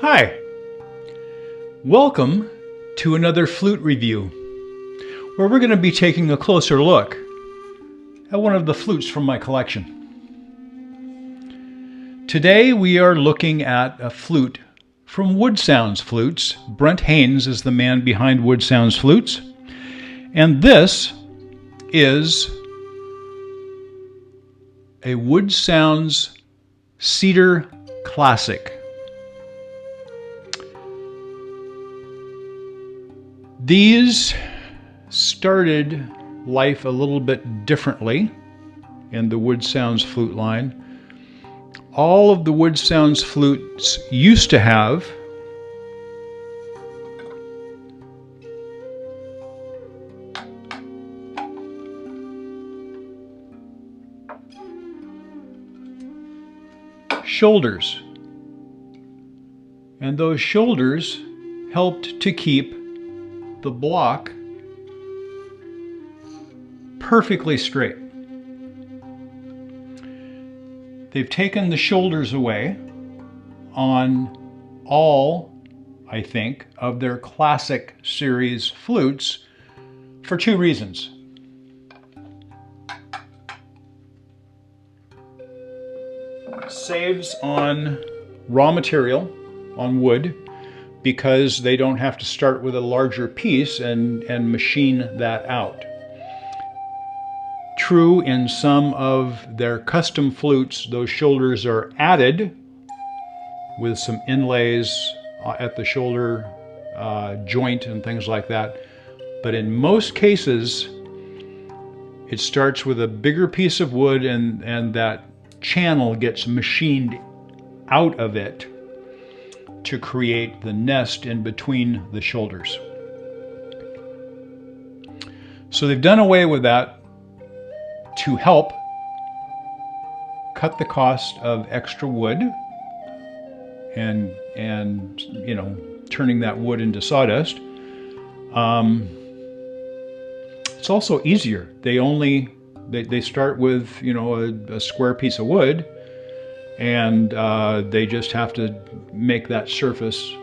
Hi, welcome to another flute review, where we're going to be taking a closer look at one of the flutes from my collection. Today we are looking at a flute from Woodsounds Flutes. Brent Haynes is the man behind Woodsounds Flutes, and this is a Woodsounds Cedar Classic. These started life a little bit differently in the Woodsounds flute line. All of the Woodsounds flutes used to have shoulders, and those shoulders helped to keep the block perfectly straight. They've taken the shoulders away on all, I think, of their classic series flutes for two reasons. Saves on raw material, on wood, because they don't have to start with a larger piece and machine that out. True, in some of their custom flutes, those shoulders are added with some inlays at the shoulder joint and things like that. But in most cases, it starts with a bigger piece of wood and that channel gets machined out of it to create the nest in between the shoulders. So they've done away with that to help cut the cost of extra wood and you know, turning that wood into sawdust. It's also easier. They start with, you know, a square piece of wood, and they just have to make that surface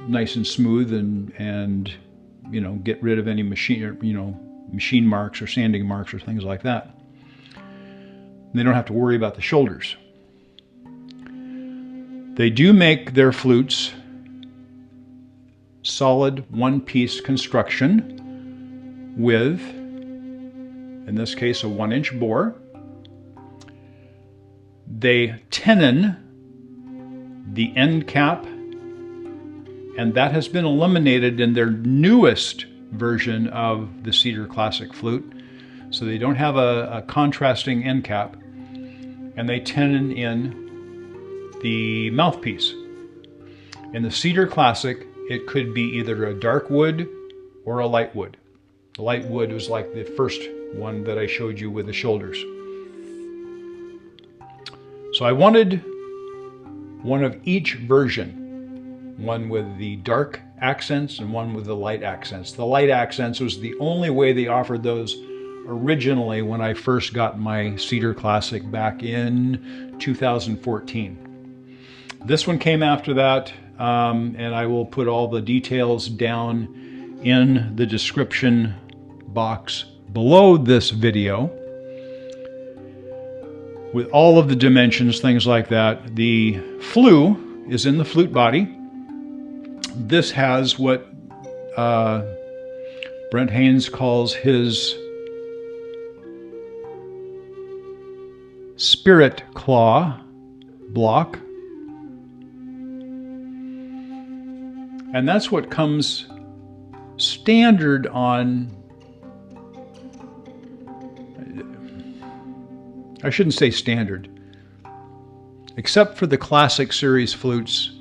nice and smooth and you know, get rid of any machine marks or sanding marks or things like that. They don't have to worry about the shoulders. They do make their flutes solid one-piece construction with, in this case, a 1-inch bore. They tenon the end cap, and that has been eliminated in their newest version of the Cedar Classic flute. So they don't have a contrasting end cap, and they tenon in the mouthpiece. In the Cedar Classic, it could be either a dark wood or a light wood. The light wood was like the first one that I showed you with the shoulders. So I wanted one of each version, one with the dark accents and one with the light accents. The light accents was the only way they offered those originally when I first got my Cedar Classic back in 2014. This one came after that, and I will put all the details down in the description box below this video with all of the dimensions, things like that. The flue is in the flute body. This has what Brent Haynes calls his spirit claw block. And that's what comes standard on, I shouldn't say standard, except for the classic series flutes.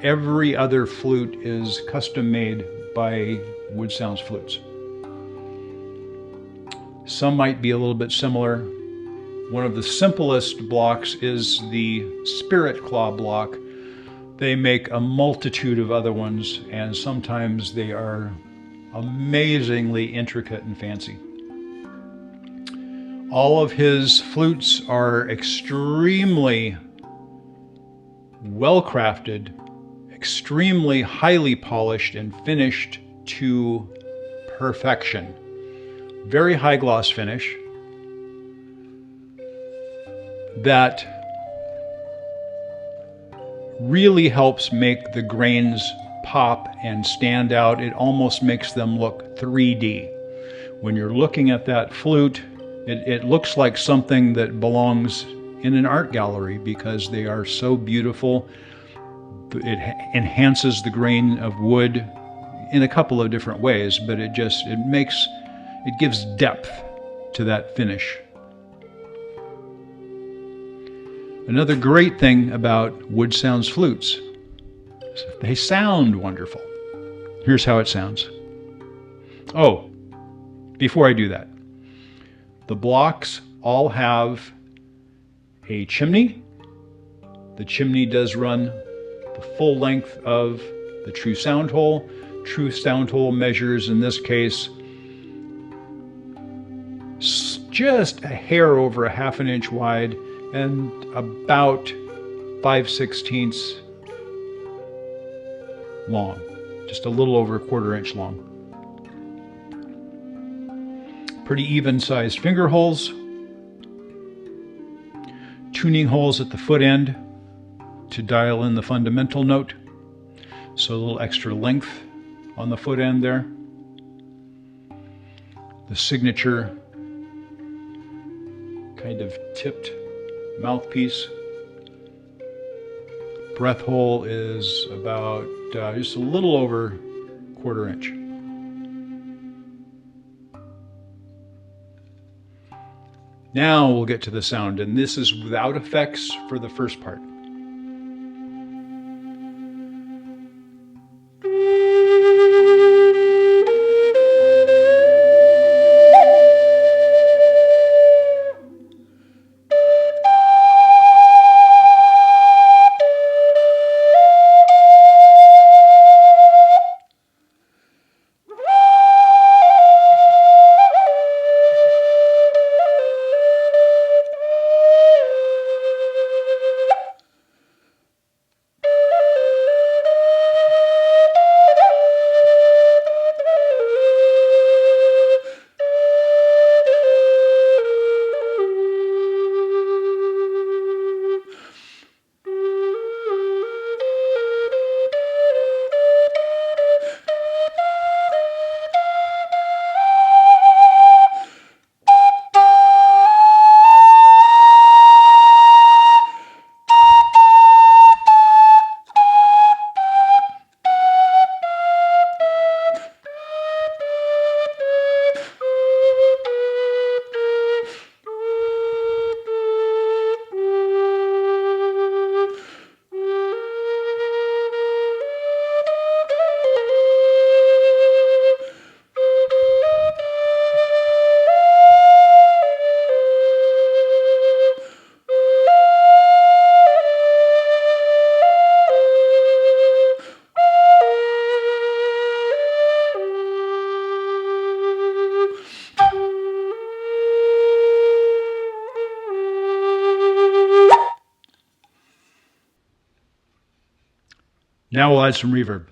Every other flute is custom made by Woodsounds Flutes. Some might be a little bit similar. One of the simplest blocks is the Spirit Claw block. They make a multitude of other ones, and sometimes they are amazingly intricate and fancy. All of his flutes are extremely well crafted extremely highly polished and finished to perfection. Very high gloss finish that really helps make the grains pop and stand out. It almost makes them look 3D. When you're looking at that flute, it looks like something that belongs in an art gallery because they are so beautiful. It enhances the grain of wood in a couple of different ways, but it gives depth to that finish. Another great thing about Woodsounds flutes is they sound wonderful. Here's how it sounds. Oh, before I do that, the blocks all have a chimney. The chimney does run the full length of the true sound hole. True sound hole measures, in this case, just a hair over a ½ an inch wide and about 5/16 long, just a little over ¼ inch long. Pretty even sized finger holes, tuning holes at the foot end to dial in the fundamental note, so a little extra length on the foot end there. The signature kind of tipped mouthpiece. Breath hole is about just a little over ¼ inch. Now we'll get to the sound, and this is without effects for the first part. Now we'll add some reverb.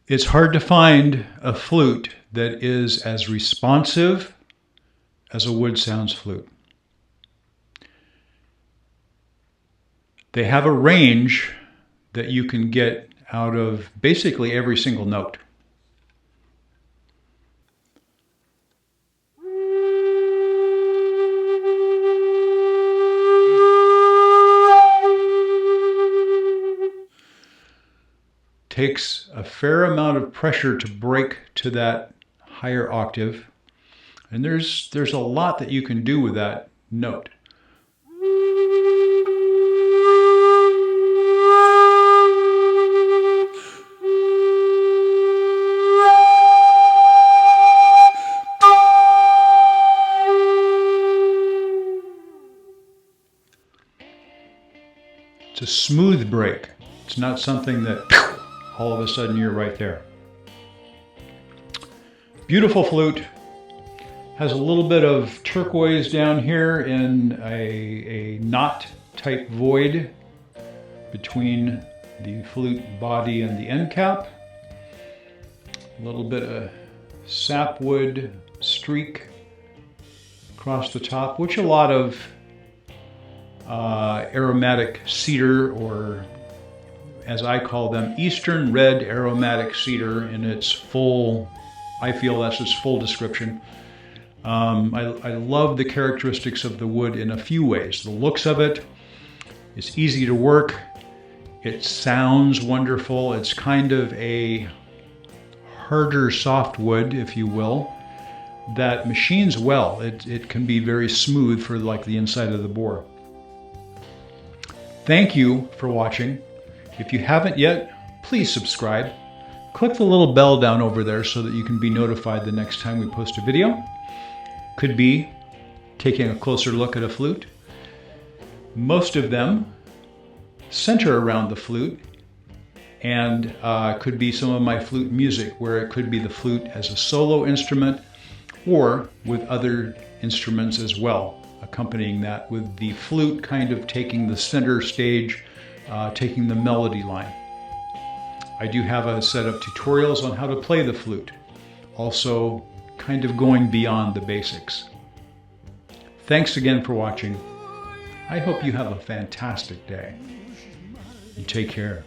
It's hard to find a flute that is as responsive as a Woodsounds flute. They have a range that you can get out of basically every single note. Takes a fair amount of pressure to break to that higher octave, and there's a lot that you can do with that note. It's a smooth break. It's not something that all of a sudden you're right there. Beautiful flute. Has a little bit of turquoise down here in a knot type void between the flute body and the end cap. A little bit of sapwood streak across the top, which a lot of aromatic cedar, or as I call them, Eastern red aromatic cedar in its full, I feel that's its full description. I love the characteristics of the wood in a few ways. The looks of it, it's easy to work, it sounds wonderful, it's kind of a harder softwood, if you will, that machines well. It can be very smooth for like the inside of the bore. Thank you for watching. If you haven't yet, please subscribe. Click the little bell down over there so that you can be notified the next time we post a video. Could be taking a closer look at a flute. Most of them center around the flute, and could be some of my flute music, where it could be the flute as a solo instrument or with other instruments as well, accompanying that with the flute kind of taking the center stage, taking the melody line. I do have a set of tutorials on how to play the flute, also kind of going beyond the basics. Thanks again for watching. I hope you have a fantastic day. You take care.